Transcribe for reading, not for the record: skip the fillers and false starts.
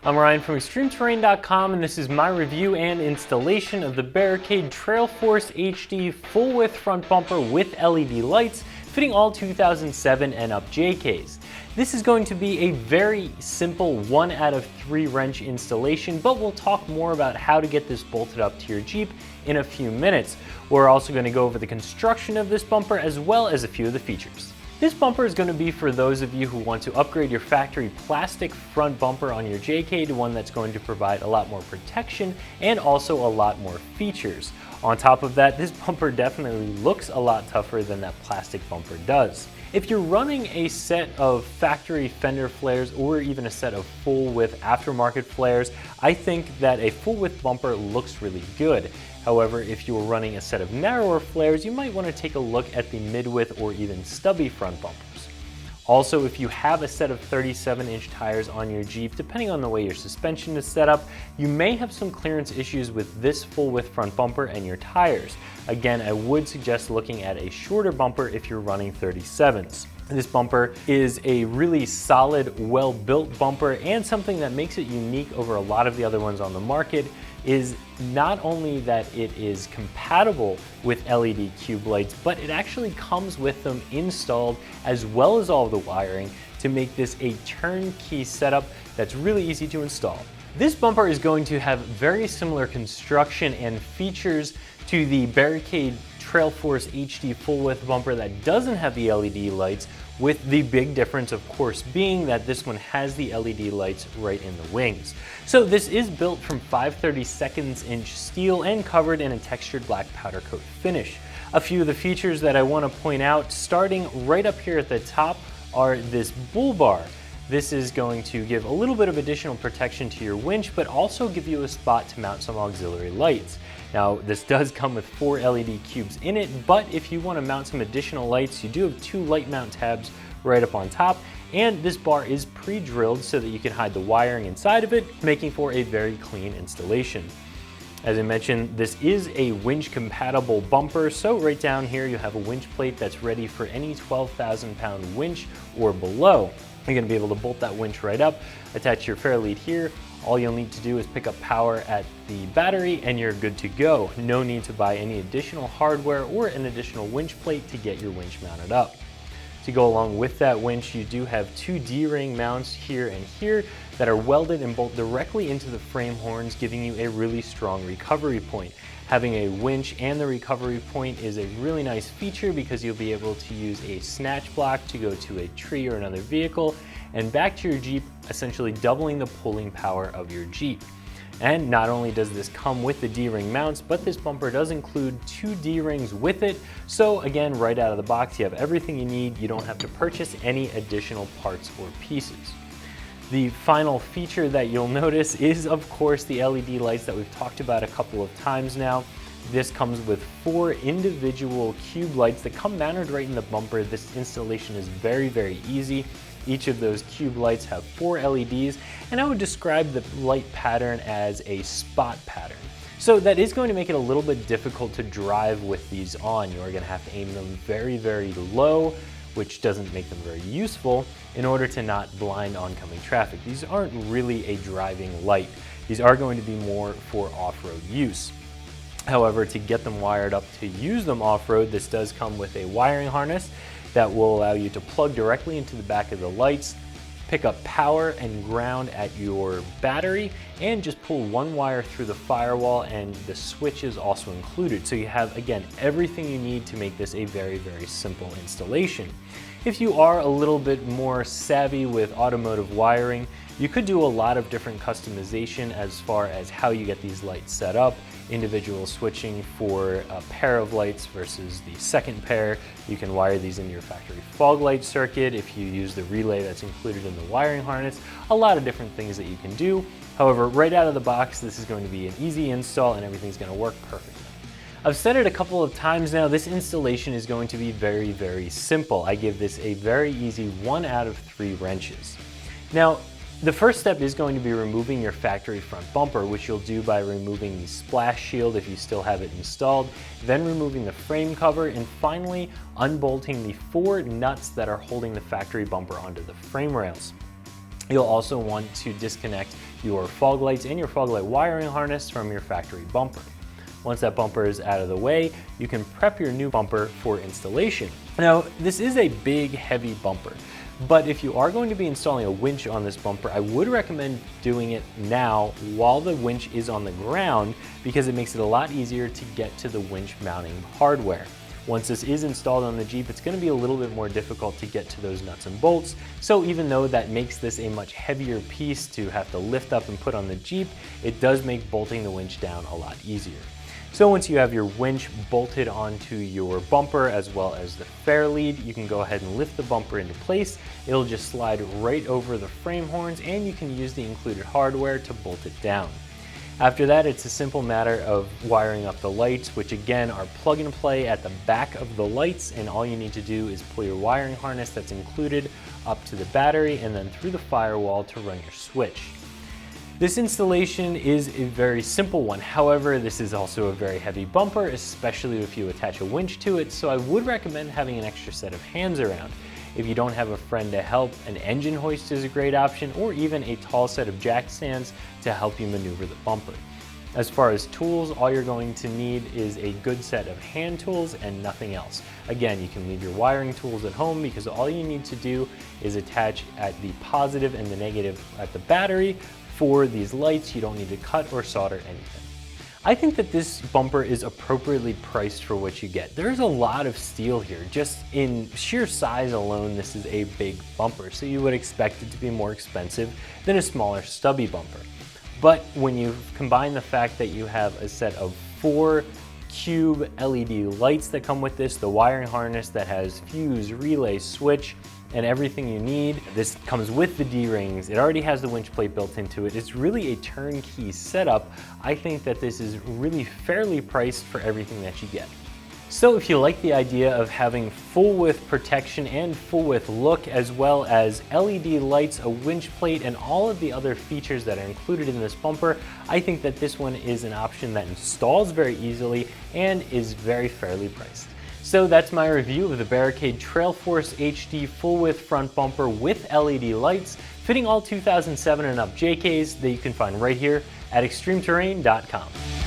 I'm Ryan from ExtremeTerrain.com, and this is my review and installation of the Barricade Trail Force HD full width front bumper with LED lights, fitting all 2007 and up JKs. This is going to be a very simple 1 out of 3 wrench installation, but we'll talk more about how to get this bolted up to your Jeep in a few minutes. We're also going to go over the construction of this bumper as well as a few of the features. This bumper is going to be for those of you who want to upgrade your factory plastic front bumper on your JK to one that's going to provide a lot more protection and also a lot more features. On top of that, this bumper definitely looks a lot tougher than that plastic bumper does. If you're running a set of factory fender flares or even a set of full width aftermarket flares, I think that a full width bumper looks really good. However, if you were running a set of narrower flares, you might want to take a look at the mid-width or even stubby front bumpers. Also, if you have a set of 37-inch tires on your Jeep, depending on the way your suspension is set up, you may have some clearance issues with this full-width front bumper and your tires. Again, I would suggest looking at a shorter bumper if you're running 37s. This bumper is a really solid, well-built bumper, and something that makes it unique over a lot of the other ones on the market is not only that it is compatible with LED cube lights, but it actually comes with them installed as well as all of the wiring to make this a turnkey setup that's really easy to install. This bumper is going to have very similar construction and features to the Barricade Trail Force HD full width bumper that doesn't have the LED lights, with the big difference of course being that this one has the LED lights right in the wings. So this is built from 5/32 inch steel and covered in a textured black powder coat finish. A few of the features that I want to point out, starting right up here at the top, are this bull bar. This is going to give a little bit of additional protection to your winch, but also give you a spot to mount some auxiliary lights. Now, this does come with 4 LED cubes in it, but if you want to mount some additional lights, you do have 2 light mount tabs right up on top, and this bar is pre-drilled so that you can hide the wiring inside of it, making for a very clean installation. As I mentioned, this is a winch compatible bumper, so right down here you have a winch plate that's ready for any 12,000 pound winch or below. You're going to be able to bolt that winch right up, attach your fair lead here. All you'll need to do is pick up power at the battery and you're good to go. No need to buy any additional hardware or an additional winch plate to get your winch mounted up. To go along with that winch, you do have 2 D-ring mounts here and here that are welded and bolt directly into the frame horns, giving you a really strong recovery point. Having a winch and the recovery point is a really nice feature because you'll be able to use a snatch block to go to a tree or another vehicle and back to your Jeep, essentially doubling the pulling power of your Jeep. And not only does this come with the D-ring mounts, but this bumper does include 2 D-rings with it. So again, right out of the box, you have everything you need. You don't have to purchase any additional parts or pieces. The final feature that you'll notice is, of course, the LED lights that we've talked about a couple of times now. This comes with 4 individual cube lights that come mounted right in the bumper. This installation is very, very easy. Each of those cube lights have 4 LEDs, and I would describe the light pattern as a spot pattern. So that is going to make it a little bit difficult to drive with these on. You are going to have to aim them very, very low, which doesn't make them very useful, in order to not blind oncoming traffic. These aren't really a driving light. These are going to be more for off-road use. However, to get them wired up to use them off-road, this does come with a wiring harness that will allow you to plug directly into the back of the lights, pick up power and ground at your battery, and just pull 1 wire through the firewall, and the switch is also included. So you have, again, everything you need to make this a very, very simple installation. If you are a little bit more savvy with automotive wiring, you could do a lot of different customization as far as how you get these lights set up, individual switching for a pair of lights versus the second pair. You can wire these into your factory fog light circuit if you use the relay that's included in the wiring harness. A lot of different things that you can do. However, right out of the box, this is going to be an easy install and everything's going to work perfectly. I've said it a couple of times now, this installation is going to be very, very simple. I give this a very easy 1 out of 3 wrenches. Now, the first step is going to be removing your factory front bumper, which you'll do by removing the splash shield if you still have it installed, then removing the frame cover, and finally unbolting the 4 nuts that are holding the factory bumper onto the frame rails. You'll also want to disconnect your fog lights and your fog light wiring harness from your factory bumper. Once that bumper is out of the way, you can prep your new bumper for installation. Now, this is a big, heavy bumper, but if you are going to be installing a winch on this bumper, I would recommend doing it now while the winch is on the ground, because it makes it a lot easier to get to the winch mounting hardware. Once this is installed on the Jeep, it's going to be a little bit more difficult to get to those nuts and bolts. So even though that makes this a much heavier piece to have to lift up and put on the Jeep, it does make bolting the winch down a lot easier. So once you have your winch bolted onto your bumper as well as the fair lead, you can go ahead and lift the bumper into place. It'll just slide right over the frame horns, and you can use the included hardware to bolt it down. After that, it's a simple matter of wiring up the lights, which again are plug and play at the back of the lights, and all you need to do is pull your wiring harness that's included up to the battery and then through the firewall to run your switch. This installation is a very simple one. However, this is also a very heavy bumper, especially if you attach a winch to it, so I would recommend having an extra set of hands around. If you don't have a friend to help, an engine hoist is a great option, or even a tall set of jack stands to help you maneuver the bumper. As far as tools, all you're going to need is a good set of hand tools and nothing else. Again, you can leave your wiring tools at home, because all you need to do is attach at the positive and the negative at the battery. For these lights, you don't need to cut or solder anything. I think that this bumper is appropriately priced for what you get. There's a lot of steel here. Just in sheer size alone, this is a big bumper, so you would expect it to be more expensive than a smaller stubby bumper. But when you combine the fact that you have a set of 4 cube LED lights that come with this, the wiring harness that has fuse, relay, switch, and everything you need. This comes with the D-rings. It already has the winch plate built into it. It's really a turnkey setup. I think that this is really fairly priced for everything that you get. So if you like the idea of having full width protection and full width look, as well as LED lights, a winch plate, and all of the other features that are included in this bumper, I think that this one is an option that installs very easily and is very fairly priced. So that's my review of the Barricade Trail Force HD full width front bumper with LED lights, fitting all 2007 and up JKs, that you can find right here at ExtremeTerrain.com.